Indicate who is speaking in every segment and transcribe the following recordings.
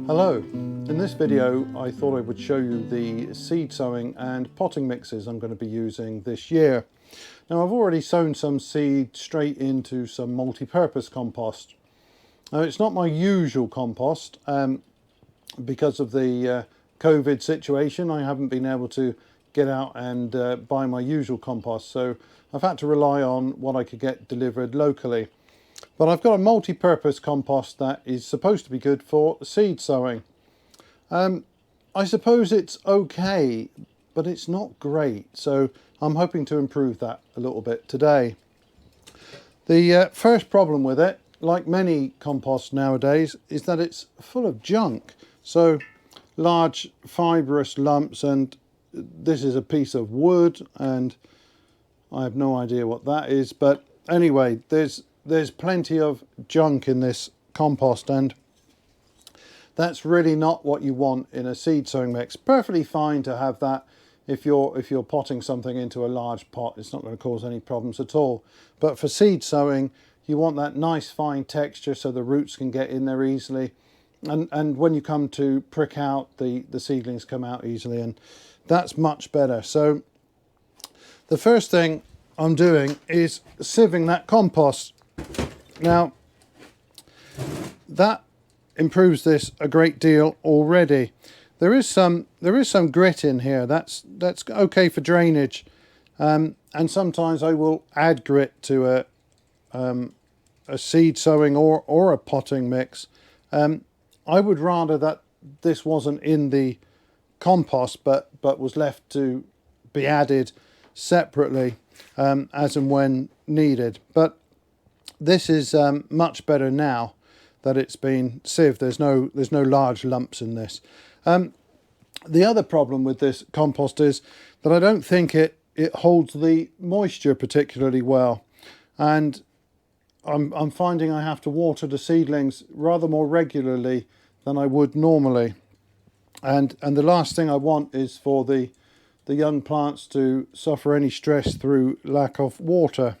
Speaker 1: Hello, in this video I thought I would show you the seed sowing and potting mixes I'm going to be using this year. Now I've already sown some seed straight into some multi-purpose compost. Now it's not my usual compost because of the COVID situation. I haven't been able to get out and buy my usual compost, so I've had to rely on what I could get delivered locally. But I've got a multi-purpose compost that is supposed to be good for seed sowing. I suppose it's okay, but it's not great, so I'm hoping to improve that a little bit today. The first problem with it, like many composts nowadays, is that it's full of junk. So large fibrous lumps, and this is a piece of wood, and I have no idea what that is, but anyway, there's plenty of junk in this compost, and that's really not what you want in a seed sowing mix. Perfectly fine to have that if you're potting something into a large pot. It's not going to cause any problems at all. But for seed sowing, you want that nice fine texture so the roots can get in there easily, and when you come to prick out, the seedlings come out easily, and that's much better. So the first thing I'm doing is sieving that compost. Now that improves this a great deal already. There is some grit in here. That's okay for drainage, and sometimes I will add grit to a seed sowing or a potting mix. I would rather that this wasn't in the compost but was left to be added separately as and when needed. But this is much better now that it's been sieved. There's no large lumps in this. The other problem with this compost is that I don't think it holds the moisture particularly well, and I'm finding I have to water the seedlings rather more regularly than I would normally, and the last thing I want is for the young plants to suffer any stress through lack of water.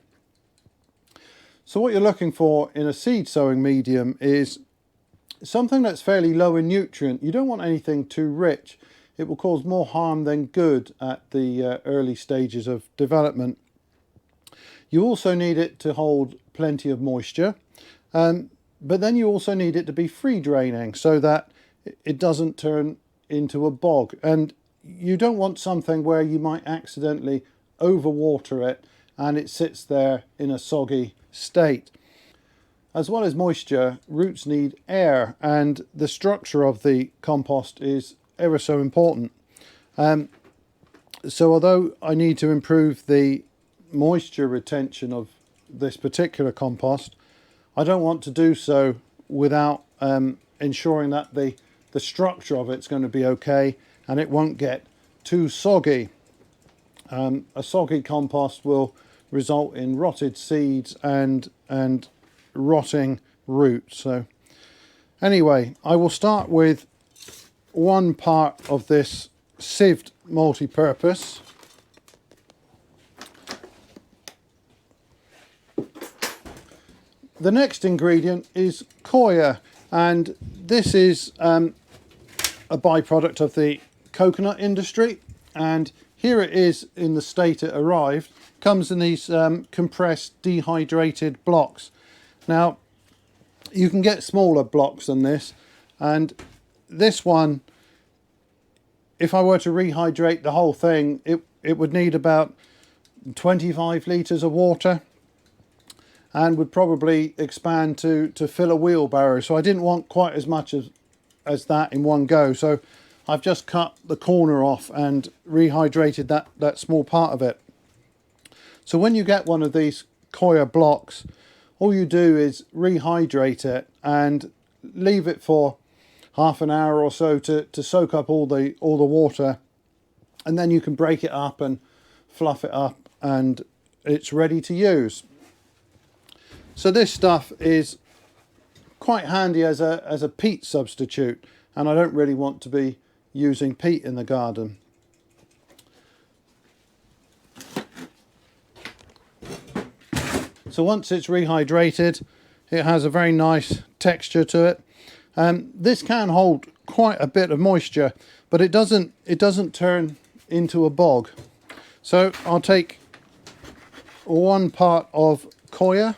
Speaker 1: So what you're looking for in a seed sowing medium is something that's fairly low in nutrient. You don't want anything too rich. It will cause more harm than good at the early stages of development. You also need it to hold plenty of moisture, but then you also need it to be free draining so that it doesn't turn into a bog. And you don't want something where you might accidentally overwater it and it sits there in a soggy state. As well as moisture, roots need air, and the structure of the compost is ever so important. So although I need to improve the moisture retention of this particular compost, I don't want to do so without ensuring that the structure of it's going to be okay and it won't get too soggy. A soggy compost will result in rotted seeds and rotting roots. So anyway, I will start with one part of this sieved multi-purpose. The next ingredient is coir, and this is a byproduct of the coconut industry, and here it is in the state it arrived. Comes in these compressed dehydrated blocks. Now you can get smaller blocks than this, and this one, if I were to rehydrate the whole thing, it would need about 25 litres of water and would probably expand to fill a wheelbarrow. So I didn't want quite as much as that in one go, so I've just cut the corner off and rehydrated that small part of it. So when you get one of these coir blocks, all you do is rehydrate it and leave it for half an hour or so to soak up all the water, and then you can break it up and fluff it up and it's ready to use. So this stuff is quite handy as a peat substitute, and I don't really want to be using peat in the garden. So once it's rehydrated, it has a very nice texture to it. This can hold quite a bit of moisture, but it doesn't turn into a bog. So I'll take 1 part of coir,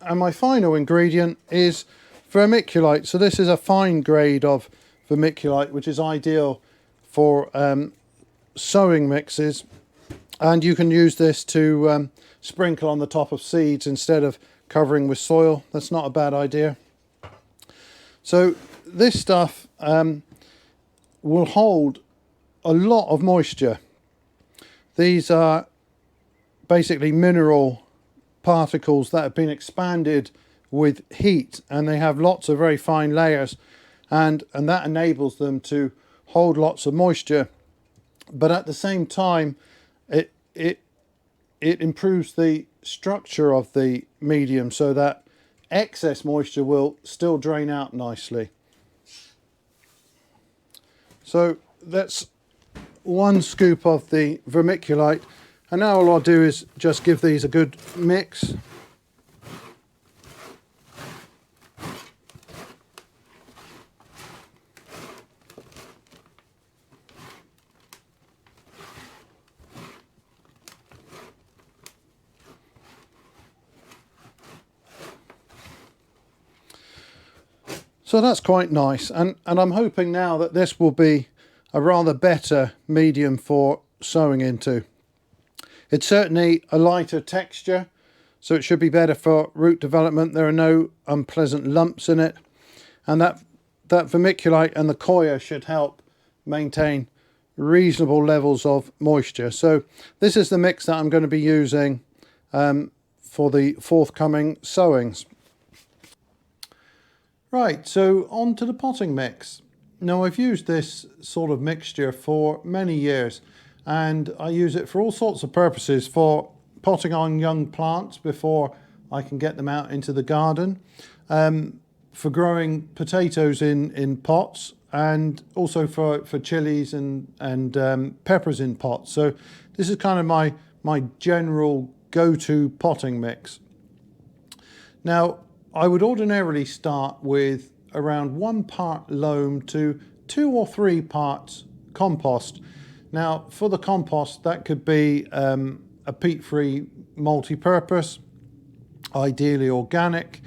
Speaker 1: and my final ingredient is vermiculite. So this is a fine grade of vermiculite, which is ideal for sowing mixes, and you can use this to sprinkle on the top of seeds instead of covering with soil. That's not a bad idea. So this stuff will hold a lot of moisture. These are basically mineral particles that have been expanded with heat, and they have lots of very fine layers, and that enables them to hold lots of moisture, but at the same time it improves the structure of the medium so that excess moisture will still drain out nicely. So that's 1 scoop of the vermiculite, and now all I'll do is just give these a good mix. So that's quite nice, and I'm hoping now that this will be a rather better medium for sowing into. It's certainly a lighter texture, so it should be better for root development. There are no unpleasant lumps in it, and that vermiculite and the coir should help maintain reasonable levels of moisture. So this is the mix that I'm going to be using for the forthcoming sowings. Right, so on to the potting mix. Now, I've used this sort of mixture for many years, and I use it for all sorts of purposes, for potting on young plants before I can get them out into the garden, for growing potatoes in pots, and also for chilies and peppers in pots. So this is kind of my general go-to potting mix. Now, I would ordinarily start with around 1 part loam to 2 or 3 parts compost. Now, for the compost, that could be a peat-free multi-purpose, ideally organic,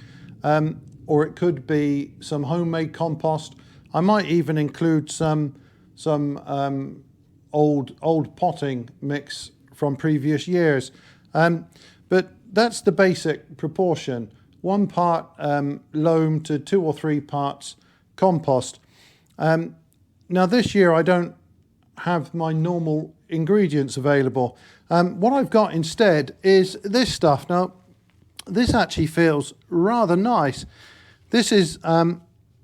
Speaker 1: or it could be some homemade compost. I might even include some old potting mix from previous years, but that's the basic proportion. 1 part loam to 2 or 3 parts compost. Now this year I don't have my normal ingredients available. What I've got instead is this stuff. Now this actually feels rather nice. This is a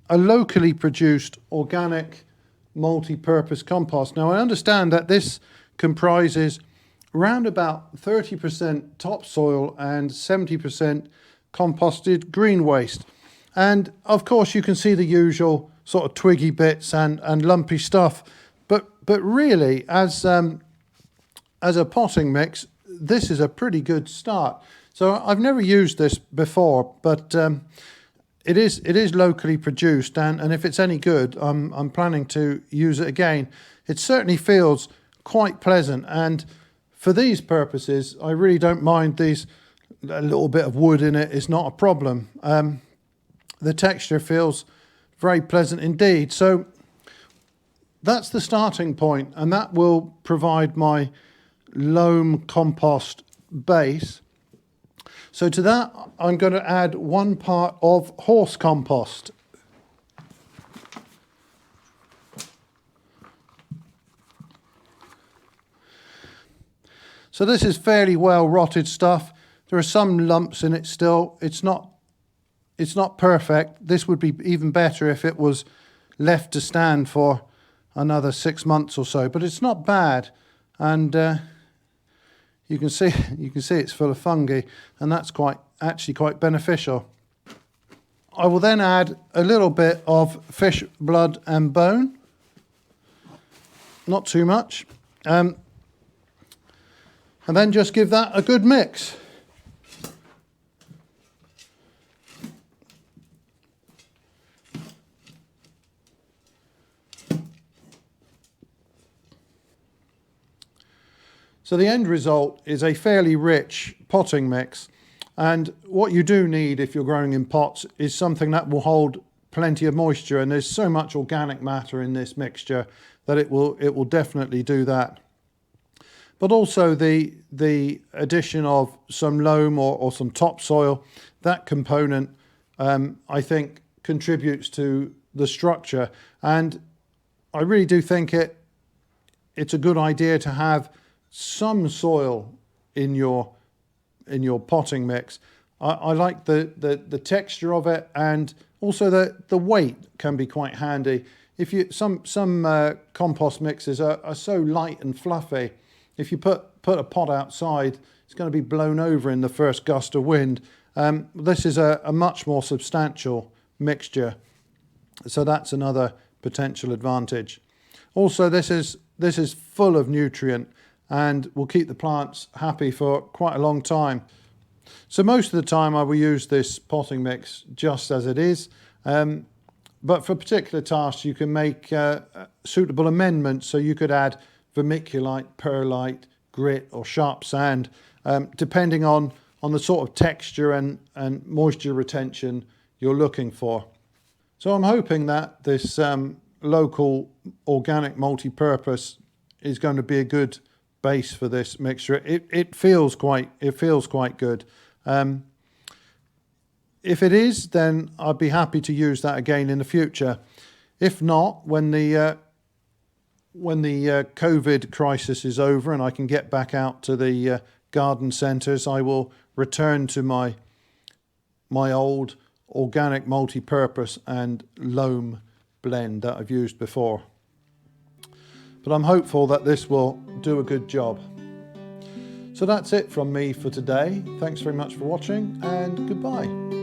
Speaker 1: locally produced organic multi-purpose compost. Now I understand that this comprises around about 30% topsoil and 70% composted green waste, and of course you can see the usual sort of twiggy bits and lumpy stuff, but really as a potting mix, this is a pretty good start. So I've never used this before, but it is locally produced, and if it's any good, I'm planning to use it again. It certainly feels quite pleasant, and for these purposes I really don't mind these. A little bit of wood in it is not a problem. The texture feels very pleasant indeed. So that's the starting point, and that will provide my loam compost base. So to that I'm going to add 1 part of horse compost. So this is fairly well rotted stuff. There are some lumps in it still. It's not perfect. This would be even better if it was left to stand for another 6 months or so, but it's not bad, and you can see it's full of fungi, and that's actually quite beneficial. I will then add a little bit of fish blood and bone, not too much, and then just give that a good mix. So the end result is a fairly rich potting mix, and what you do need if you're growing in pots is something that will hold plenty of moisture, and there's so much organic matter in this mixture that it will definitely do that. But also the addition of some loam or some topsoil, that component I think contributes to the structure, and I really do think it's a good idea to have some soil in your potting mix. I like the texture of it, and also the weight can be quite handy. If you some compost mixes are so light and fluffy, if you put a pot outside, it's going to be blown over in the first gust of wind. This is a much more substantial mixture, so that's another potential advantage. Also, this is full of nutrient and will keep the plants happy for quite a long time. So most of the time I will use this potting mix just as it is, but for particular tasks you can make suitable amendments. So you could add vermiculite, perlite, grit or sharp sand, depending on the sort of texture and moisture retention you're looking for. So I'm hoping that this local organic multi-purpose is going to be a good base for this mixture. It feels quite good. If it is, then I'd be happy to use that again in the future. If not, when the COVID crisis is over and I can get back out to the garden centres, I will return to my old organic multi-purpose and loam blend that I've used before. But I'm hopeful that this will do a good job. So that's it from me for today. Thanks very much for watching, and goodbye.